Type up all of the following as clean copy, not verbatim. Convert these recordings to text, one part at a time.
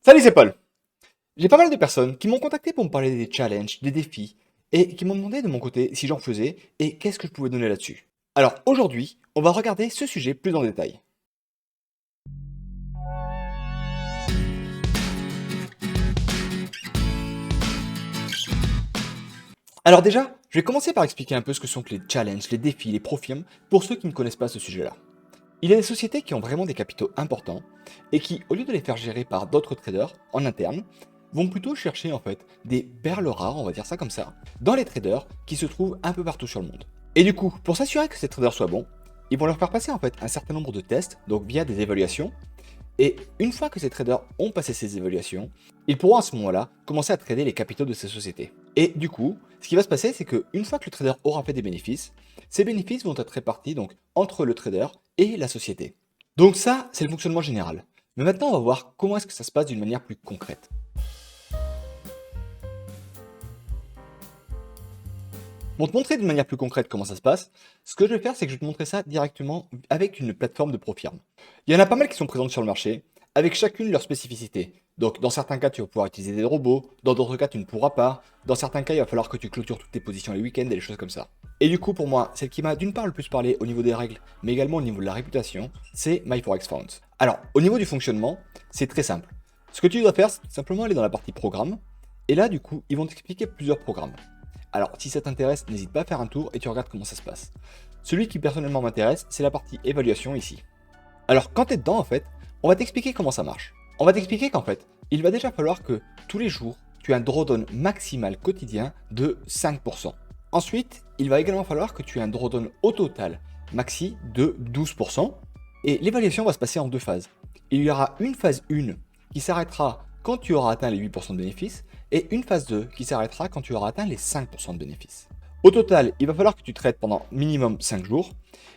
Salut, c'est Paul. J'ai pas mal de personnes qui m'ont contacté pour me parler des challenges, des défis, et qui m'ont demandé de mon côté si j'en faisais et qu'est-ce que je pouvais donner là-dessus. Alors aujourd'hui, on va regarder ce sujet plus en détail. Alors déjà, je vais commencer par expliquer un peu ce que sont que les challenges, les défis, les profirmes, pour ceux qui ne connaissent pas ce sujet-là. Il y a des sociétés qui ont vraiment des capitaux importants et qui, au lieu de les faire gérer par d'autres traders en interne, vont plutôt chercher en fait des perles rares, on va dire ça comme ça, dans les traders qui se trouvent un peu partout sur le monde. Et du coup, pour s'assurer que ces traders soient bons, ils vont leur faire passer en fait un certain nombre de tests, donc via des évaluations. Et une fois que ces traders ont passé ces évaluations, ils pourront à ce moment-là commencer à trader les capitaux de ces sociétés. Et du coup, ce qui va se passer, c'est qu'une fois que le trader aura fait des bénéfices, ces bénéfices vont être répartis donc entre le trader et la société. Donc ça, c'est le fonctionnement général. Mais maintenant, on va voir comment est-ce que ça se passe d'une manière plus concrète. Pour te montrer d'une manière plus concrète comment ça se passe, ce que je vais faire, c'est que je vais te montrer ça directement avec une plateforme de ProFirm. Il y en a pas mal qui sont présentes sur le marché, avec chacune leur spécificité. Donc, dans certains cas, tu vas pouvoir utiliser des robots, dans d'autres cas, tu ne pourras pas. Dans certains cas, il va falloir que tu clôtures toutes tes positions les week-ends et des choses comme ça. Et du coup, pour moi, celle qui m'a d'une part le plus parlé au niveau des règles, mais également au niveau de la réputation, c'est MyForexFound. Alors, au niveau du fonctionnement, c'est très simple. Ce que tu dois faire, c'est tout simplement aller dans la partie programme, et là, du coup, ils vont t'expliquer plusieurs programmes. Alors, si ça t'intéresse, n'hésite pas à faire un tour et tu regardes comment ça se passe. Celui qui personnellement m'intéresse, c'est la partie évaluation ici. Alors, quand tu es dedans, en fait, on va t'expliquer comment ça marche. On va t'expliquer qu'en fait, il va déjà falloir que tous les jours, tu aies un drawdown maximal quotidien de 5%. Ensuite, il va également falloir que tu aies un drawdown au total maxi de 12%. Et l'évaluation va se passer en deux phases. Il y aura une phase 1 qui s'arrêtera quand tu auras atteint les 8% de bénéfices et une phase 2 qui s'arrêtera quand tu auras atteint les 5% de bénéfices. Au total, il va falloir que tu traites pendant minimum 5 jours.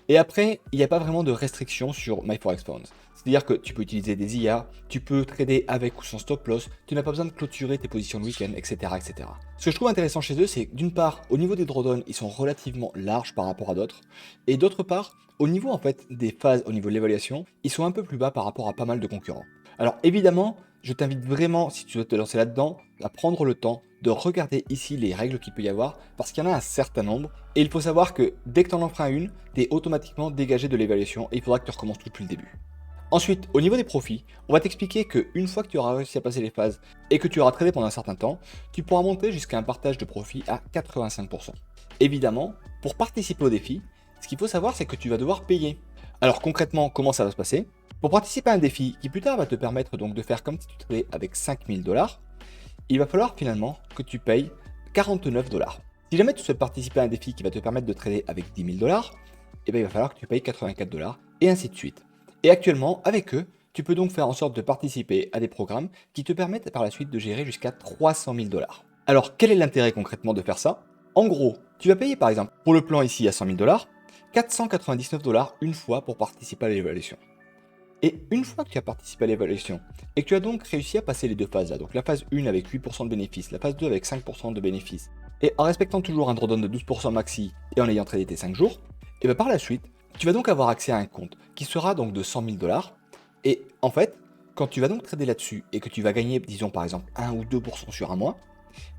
Et après, il n'y a pas vraiment de restriction sur MyForexFound. C'est-à-dire que tu peux utiliser des IA, tu peux trader avec ou sans stop loss, tu n'as pas besoin de clôturer tes positions le week-end, etc., etc. Ce que je trouve intéressant chez eux, c'est que d'une part, au niveau des drawdowns, ils sont relativement larges par rapport à d'autres, et d'autre part, au niveau en fait des phases, au niveau de l'évaluation, ils sont un peu plus bas par rapport à pas mal de concurrents. Alors évidemment, je t'invite vraiment, si tu veux te lancer là-dedans, à prendre le temps de regarder ici les règles qu'il peut y avoir, parce qu'il y en a un certain nombre, et il faut savoir que dès que tu en enfreins une, tu es automatiquement dégagé de l'évaluation, et il faudra que tu recommences tout depuis le début. Ensuite, au niveau des profits, on va t'expliquer qu'une fois que tu auras réussi à passer les phases et que tu auras tradé pendant un certain temps, tu pourras monter jusqu'à un partage de profit à 85%. Évidemment, pour participer au défi, ce qu'il faut savoir, c'est que tu vas devoir payer. Alors concrètement, comment ça va se passer? Pour participer à un défi qui plus tard va te permettre donc de faire comme si tu tradais avec 5000 $, il va falloir finalement que tu payes 49 $. Si jamais tu souhaites participer à un défi qui va te permettre de trader avec 10 000 $, eh bien, il va falloir que tu payes 84 $ et ainsi de suite. Et actuellement, avec eux, tu peux donc faire en sorte de participer à des programmes qui te permettent par la suite de gérer jusqu'à 300 000 $. Alors, quel est l'intérêt concrètement de faire ça? En gros, tu vas payer par exemple pour le plan ici à 100 000 $, 499 $ une fois pour participer à l'évaluation. Et une fois que tu as participé à l'évaluation et que tu as donc réussi à passer les deux phases là, donc la phase 1 avec 8% de bénéfices, la phase 2 avec 5% de bénéfices, et en respectant toujours un drawdown de 12% maxi et en ayant tradé tes 5 jours, et bien par la suite, tu vas donc avoir accès à un compte qui sera donc de 100 000 $. Et en fait, quand tu vas donc trader là-dessus et que tu vas gagner, disons par exemple 1 ou 2% sur un mois,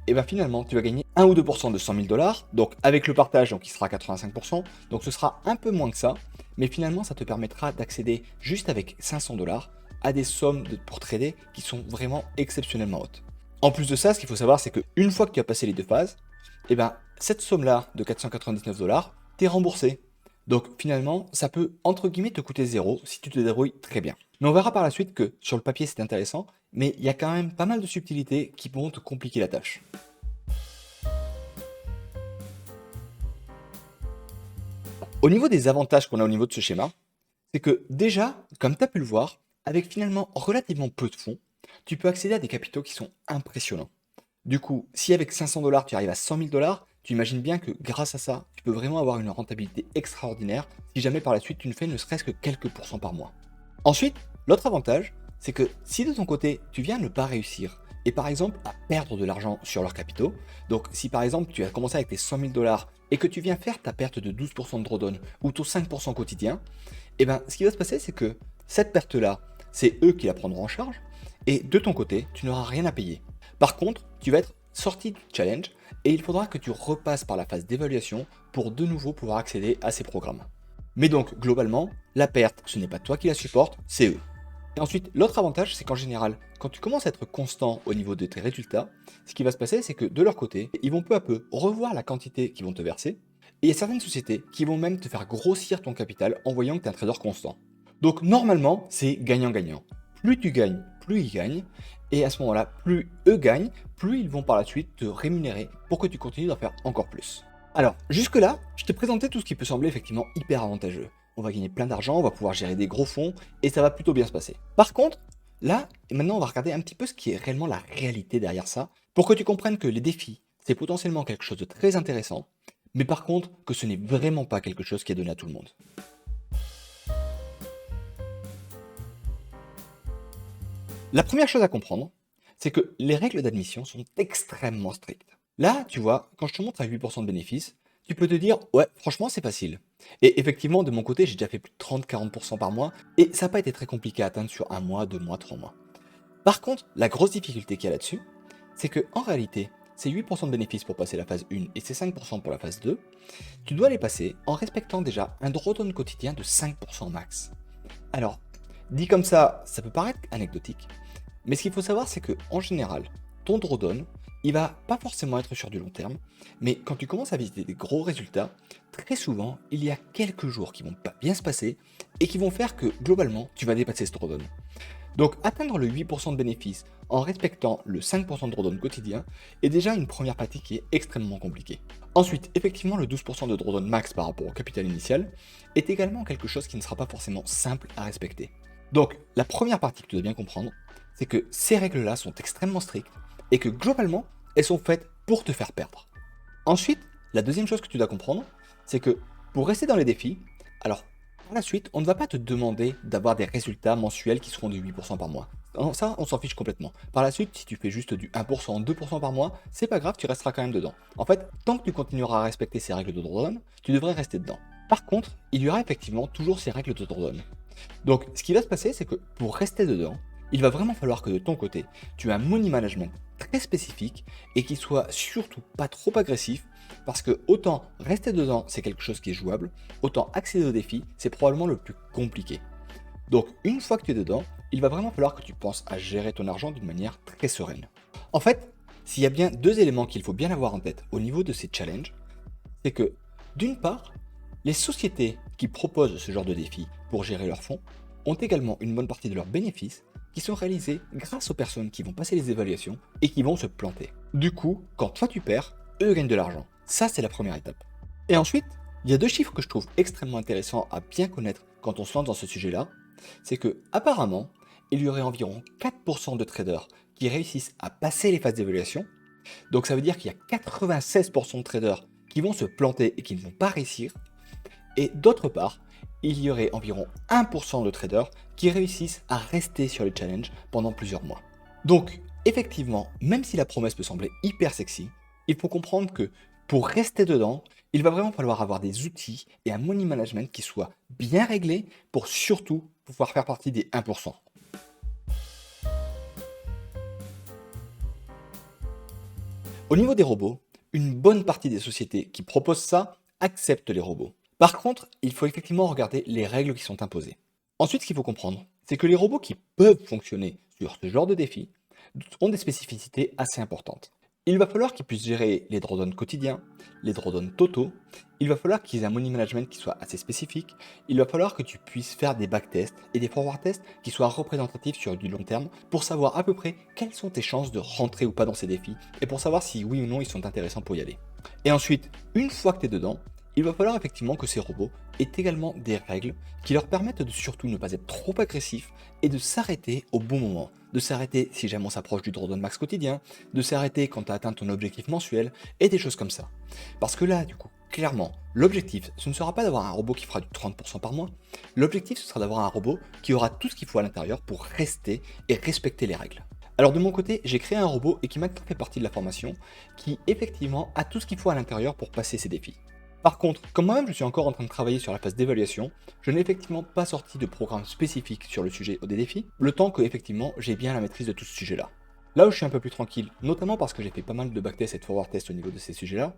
et bien finalement, tu vas gagner 1 ou 2% de 100 000 $, donc avec le partage, donc il sera 85%, donc ce sera un peu moins que ça, mais finalement, ça te permettra d'accéder juste avec 500 $ à des sommes pour trader qui sont vraiment exceptionnellement hautes. En plus de ça, ce qu'il faut savoir, c'est qu'une fois que tu as passé les deux phases, et ben, cette somme-là de 499 $, t'es remboursé. Donc finalement, ça peut entre guillemets te coûter zéro si tu te débrouilles très bien. Mais on verra par la suite que sur le papier c'est intéressant, mais il y a quand même pas mal de subtilités qui pourront te compliquer la tâche. Au niveau des avantages qu'on a au niveau de ce schéma, c'est que déjà, comme tu as pu le voir, avec finalement relativement peu de fonds, tu peux accéder à des capitaux qui sont impressionnants. Du coup, si avec 500 $ tu arrives à 100 000 $, tu imagines bien que grâce à ça, tu peux vraiment avoir une rentabilité extraordinaire si jamais par la suite tu ne fais ne serait-ce que quelques pourcents par mois. Ensuite, l'autre avantage, c'est que si de ton côté tu viens ne pas réussir et par exemple à perdre de l'argent sur leurs capitaux, donc si par exemple tu as commencé avec tes 100 000 $ et que tu viens faire ta perte de 12% de drawdown ou ton 5% quotidien, et bien ce qui va se passer c'est que cette perte-là, c'est eux qui la prendront en charge et de ton côté, tu n'auras rien à payer. Par contre, tu vas être sorti du challenge et il faudra que tu repasses par la phase d'évaluation pour de nouveau pouvoir accéder à ces programmes. Mais donc, globalement, la perte, ce n'est pas toi qui la supporte, c'est eux. Et ensuite, l'autre avantage, c'est qu'en général, quand tu commences à être constant au niveau de tes résultats, ce qui va se passer, c'est que de leur côté, ils vont peu à peu revoir la quantité qu'ils vont te verser. Et il y a certaines sociétés qui vont même te faire grossir ton capital en voyant que tu es un trader constant. Donc normalement, c'est gagnant-gagnant. Plus tu gagnes, plus ils gagnent. Et à ce moment-là, plus eux gagnent, plus ils vont par la suite te rémunérer pour que tu continues d'en faire encore plus. Alors, jusque-là, je t'ai présenté tout ce qui peut sembler effectivement hyper avantageux. On va gagner plein d'argent, on va pouvoir gérer des gros fonds, et ça va plutôt bien se passer. Par contre, là, et maintenant on va regarder un petit peu ce qui est réellement la réalité derrière ça, pour que tu comprennes que les défis, c'est potentiellement quelque chose de très intéressant, mais par contre, que ce n'est vraiment pas quelque chose qui est donné à tout le monde. La première chose à comprendre, c'est que les règles d'admission sont extrêmement strictes. Là, tu vois, quand je te montre à 8% de bénéfices, tu peux te dire, ouais, franchement, c'est facile. Et effectivement, de mon côté, j'ai déjà fait plus de 30-40% par mois, et ça n'a pas été très compliqué à atteindre sur un mois, 2 mois, 3 mois. Par contre, la grosse difficulté qu'il y a là-dessus, c'est que en réalité, ces 8% de bénéfices pour passer la phase 1 et ces 5% pour la phase 2, tu dois les passer en respectant déjà un drawdown quotidien de 5% max. Alors, dit comme ça peut paraître anecdotique, mais ce qu'il faut savoir, c'est que en général, ton drawdown, il va pas forcément être sur du long terme, mais quand tu commences à visiter des gros résultats, très souvent, il y a quelques jours qui vont pas bien se passer et qui vont faire que globalement, tu vas dépasser ce drawdown. Donc atteindre le 8% de bénéfice en respectant le 5% de drawdown quotidien est déjà une première partie qui est extrêmement compliquée. Ensuite, effectivement, le 12% de drawdown max par rapport au capital initial est également quelque chose qui ne sera pas forcément simple à respecter. Donc la première partie que tu dois bien comprendre, c'est que ces règles-là sont extrêmement strictes et que globalement, elles sont faites pour te faire perdre. Ensuite, la deuxième chose que tu dois comprendre, c'est que pour rester dans les défis, alors par la suite, on ne va pas te demander d'avoir des résultats mensuels qui seront de 8% par mois. Ça, on s'en fiche complètement. Par la suite, si tu fais juste du 1%, 2% par mois, c'est pas grave, tu resteras quand même dedans. En fait, tant que tu continueras à respecter ces règles de drawdown, tu devrais rester dedans. Par contre, il y aura effectivement toujours ces règles de drawdown. Donc, ce qui va se passer, c'est que pour rester dedans, il va vraiment falloir que de ton côté, tu aies un money management très spécifique et qui soit surtout pas trop agressif, parce que autant rester dedans, c'est quelque chose qui est jouable, autant accéder au défi, c'est probablement le plus compliqué. Donc, une fois que tu es dedans, il va vraiment falloir que tu penses à gérer ton argent d'une manière très sereine. En fait, s'il y a bien deux éléments qu'il faut bien avoir en tête au niveau de ces challenges, c'est que, d'une part, les sociétés qui proposent ce genre de défi pour gérer leurs fonds ont également une bonne partie de leurs bénéfices qui sont réalisés grâce aux personnes qui vont passer les évaluations et qui vont se planter. Du coup, quand toi tu perds, eux gagnent de l'argent. Ça, c'est la première étape. Et ensuite, il y a deux chiffres que je trouve extrêmement intéressants à bien connaître quand on se lance dans ce sujet-là. C'est que, apparemment, il y aurait environ 4% de traders qui réussissent à passer les phases d'évaluation. Donc ça veut dire qu'il y a 96% de traders qui vont se planter et qui ne vont pas réussir. Et d'autre part, il y aurait environ 1% de traders qui réussissent à rester sur les challenges pendant plusieurs mois. Donc, effectivement, même si la promesse peut sembler hyper sexy, il faut comprendre que pour rester dedans, il va vraiment falloir avoir des outils et un money management qui soient bien réglés pour surtout pouvoir faire partie des 1%. Au niveau des robots, une bonne partie des sociétés qui proposent ça acceptent les robots. Par contre, il faut effectivement regarder les règles qui sont imposées. Ensuite, ce qu'il faut comprendre, c'est que les robots qui peuvent fonctionner sur ce genre de défi ont des spécificités assez importantes. Il va falloir qu'ils puissent gérer les drawdowns quotidiens, les drawdowns totaux, il va falloir qu'ils aient un money management qui soit assez spécifique, il va falloir que tu puisses faire des backtests et des forward tests qui soient représentatifs sur du long terme pour savoir à peu près quelles sont tes chances de rentrer ou pas dans ces défis et pour savoir si oui ou non ils sont intéressants pour y aller. Et ensuite, une fois que tu es dedans, il va falloir effectivement que ces robots aient également des règles qui leur permettent de surtout ne pas être trop agressifs et de s'arrêter au bon moment. De s'arrêter si jamais on s'approche du drawdown max quotidien, de s'arrêter quand tu as atteint ton objectif mensuel et des choses comme ça. Parce que là, du coup, clairement, l'objectif, ce ne sera pas d'avoir un robot qui fera du 30% par mois. L'objectif, ce sera d'avoir un robot qui aura tout ce qu'il faut à l'intérieur pour rester et respecter les règles. Alors de mon côté, j'ai créé un robot et qui maintenant fait partie de la formation, qui effectivement a tout ce qu'il faut à l'intérieur pour passer ces défis. Par contre, comme moi-même je suis encore en train de travailler sur la phase d'évaluation, je n'ai effectivement pas sorti de programme spécifique sur le sujet des défis, le temps que effectivement j'ai bien la maîtrise de tout ce sujet-là. Là où je suis un peu plus tranquille, notamment parce que j'ai fait pas mal de backtest et de forward test au niveau de ces sujets-là,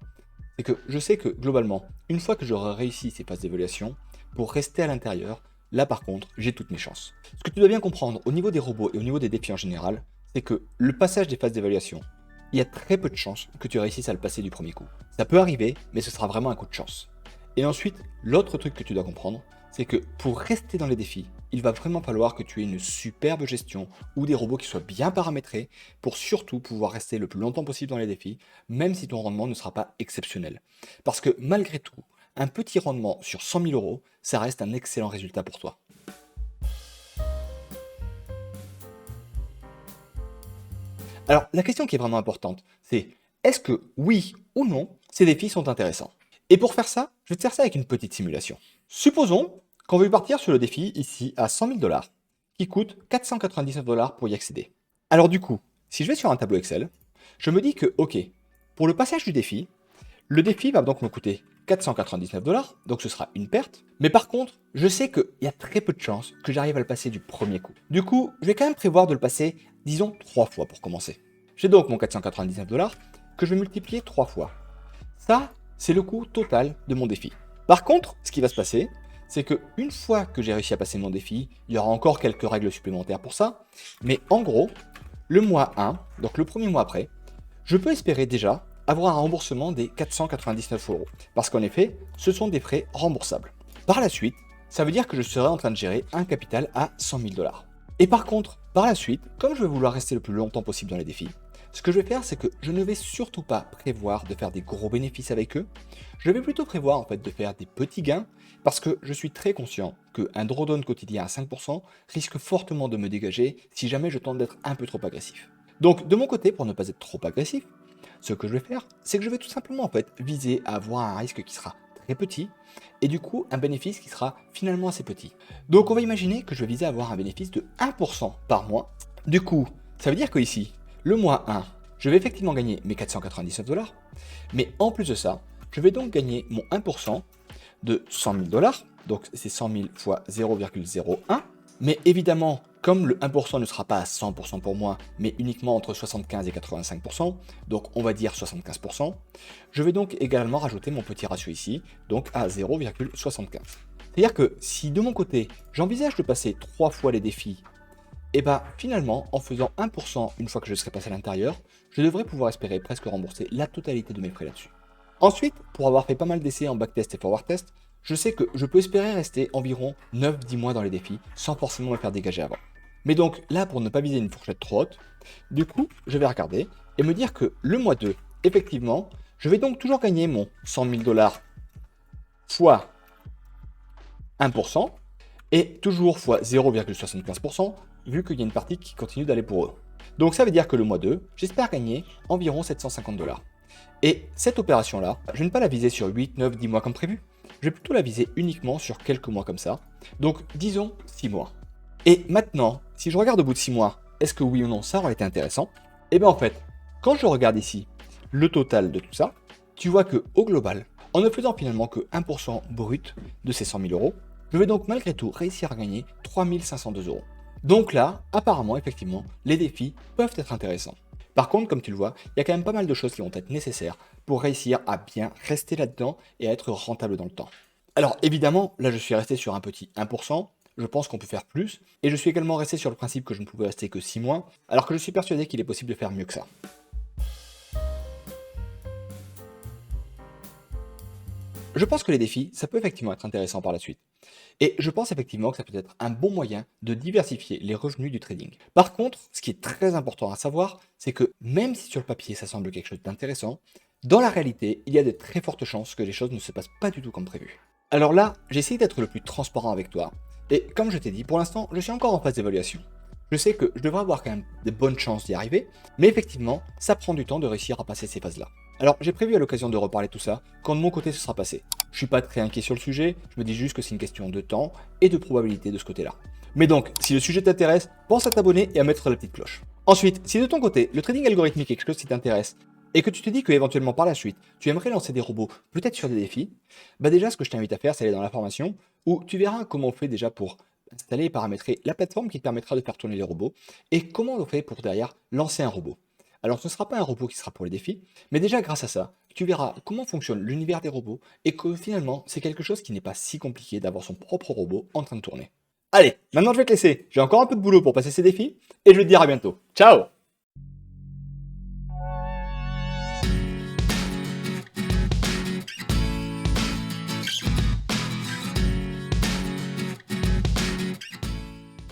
c'est que je sais que globalement, une fois que j'aurai réussi ces phases d'évaluation, pour rester à l'intérieur, là par contre, j'ai toutes mes chances. Ce que tu dois bien comprendre au niveau des robots et au niveau des défis en général, c'est que le passage des phases d'évaluation, il y a très peu de chances que tu réussisses à le passer du premier coup. Ça peut arriver, mais ce sera vraiment un coup de chance. Et ensuite, l'autre truc que tu dois comprendre, c'est que pour rester dans les défis, il va vraiment falloir que tu aies une superbe gestion ou des robots qui soient bien paramétrés pour surtout pouvoir rester le plus longtemps possible dans les défis, même si ton rendement ne sera pas exceptionnel. Parce que malgré tout, un petit rendement sur 100 000 euros, ça reste un excellent résultat pour toi. Alors, la question qui est vraiment importante, c'est est-ce que oui ou non, ces défis sont intéressants? Et pour faire ça, je vais te faire ça avec une petite simulation. Supposons qu'on veut partir sur le défi ici à 100 000 $, qui coûte 499 $ pour y accéder. Alors du coup, si je vais sur un tableau Excel, je me dis que, ok, pour le passage du défi, le défi va donc me coûter 499 $, donc ce sera une perte. Mais par contre, je sais qu'il y a très peu de chances que j'arrive à le passer du premier coup. Du coup, je vais quand même prévoir de le passer, disons, 3 fois pour commencer. J'ai donc mon 499 $ que je vais multiplier 3 fois. Ça, c'est le coût total de mon défi. Par contre, ce qui va se passer, c'est que une fois que j'ai réussi à passer mon défi, il y aura encore quelques règles supplémentaires pour ça. Mais en gros, le mois 1, donc le premier mois après, je peux espérer déjà avoir un remboursement des 499 €. Parce qu'en effet, ce sont des frais remboursables. Par la suite, ça veut dire que je serai en train de gérer un capital à 100 000 $. Et par contre, par la suite, comme je vais vouloir rester le plus longtemps possible dans les défis, ce que je vais faire, c'est que je ne vais surtout pas prévoir de faire des gros bénéfices avec eux. Je vais plutôt prévoir en fait de faire des petits gains parce que je suis très conscient qu'un drawdown quotidien à 5% risque fortement de me dégager si jamais je tente d'être un peu trop agressif. Donc de mon côté, pour ne pas être trop agressif, ce que je vais faire, c'est que je vais tout simplement en fait viser à avoir un risque qui sera très petit et du coup un bénéfice qui sera finalement assez petit. Donc on va imaginer que je vais viser à avoir un bénéfice de 1% par mois. Du coup, ça veut dire que ici, le mois 1, je vais effectivement gagner mes 499 $, mais en plus de ça, je vais donc gagner mon 1% de 100 000 $, donc c'est 100 000 fois 0,01. Mais évidemment, comme le 1% ne sera pas à 100% pour moi, mais uniquement entre 75 et 85%, donc on va dire 75%, je vais donc également rajouter mon petit ratio ici, donc à 0,75. C'est-à-dire que si de mon côté, j'envisage de passer 3 fois les défis, et bah finalement, en faisant 1% une fois que je serai passé à l'intérieur, je devrais pouvoir espérer presque rembourser la totalité de mes frais là-dessus. Ensuite, pour avoir fait pas mal d'essais en backtest et forward test, je sais que je peux espérer rester environ 9-10 mois dans les défis sans forcément me faire dégager avant. Mais donc là, pour ne pas viser une fourchette trop haute, du coup, je vais regarder et me dire que le mois 2, effectivement, je vais donc toujours gagner mon 100 000 $ fois 1% et toujours fois 0,75% vu qu'il y a une partie qui continue d'aller pour eux. Donc ça veut dire que le mois 2, j'espère gagner environ 750 $. Et cette opération-là, je ne vais pas la viser sur 8, 9, 10 mois comme prévu. Je vais plutôt la viser uniquement sur quelques mois comme ça. Donc disons 6 mois. Et maintenant, si je regarde au bout de 6 mois, est-ce que oui ou non ça aurait été intéressant? Et bien en fait, quand je regarde ici le total de tout ça, tu vois que au global, en ne faisant finalement que 1% brut de ces 100 000 €, je vais donc malgré tout réussir à gagner 3 502 €. Donc là, apparemment, effectivement, les défis peuvent être intéressants. Par contre, comme tu le vois, il y a quand même pas mal de choses qui vont être nécessaires pour réussir à bien rester là-dedans et à être rentable dans le temps. Alors évidemment, là je suis resté sur un petit 1%, je pense qu'on peut faire plus, et je suis également resté sur le principe que je ne pouvais rester que 6 mois, alors que je suis persuadé qu'il est possible de faire mieux que ça. Je pense que les défis, ça peut effectivement être intéressant par la suite. Et je pense effectivement que ça peut être un bon moyen de diversifier les revenus du trading. Par contre, ce qui est très important à savoir, c'est que même si sur le papier ça semble quelque chose d'intéressant, dans la réalité, il y a de très fortes chances que les choses ne se passent pas du tout comme prévu. Alors là, j'ai essayé d'être le plus transparent avec toi. Et comme je t'ai dit, pour l'instant, je suis encore en phase d'évaluation. Je sais que je devrais avoir quand même de bonnes chances d'y arriver, mais effectivement, ça prend du temps de réussir à passer ces phases-là. Alors, j'ai prévu à l'occasion de reparler tout ça quand de mon côté ce sera passé. Je suis pas très inquiet sur le sujet, je me dis juste que c'est une question de temps et de probabilité de ce côté-là. Mais donc, si le sujet t'intéresse, pense à t'abonner et à mettre la petite cloche. Ensuite, si de ton côté, le trading algorithmique est quelque chose qui t'intéresse, et que tu te dis que éventuellement par la suite, tu aimerais lancer des robots peut-être sur des défis, bah déjà ce que je t'invite à faire, c'est aller dans la formation où tu verras comment on fait déjà pour installer et paramétrer la plateforme qui te permettra de faire tourner les robots et comment on fait pour derrière lancer un robot. Alors ce ne sera pas un robot qui sera pour les défis, mais déjà grâce à ça, tu verras comment fonctionne l'univers des robots et que finalement c'est quelque chose qui n'est pas si compliqué d'avoir son propre robot en train de tourner. Allez, maintenant je vais te laisser, j'ai encore un peu de boulot pour passer ces défis et je vais te dire à bientôt. Ciao!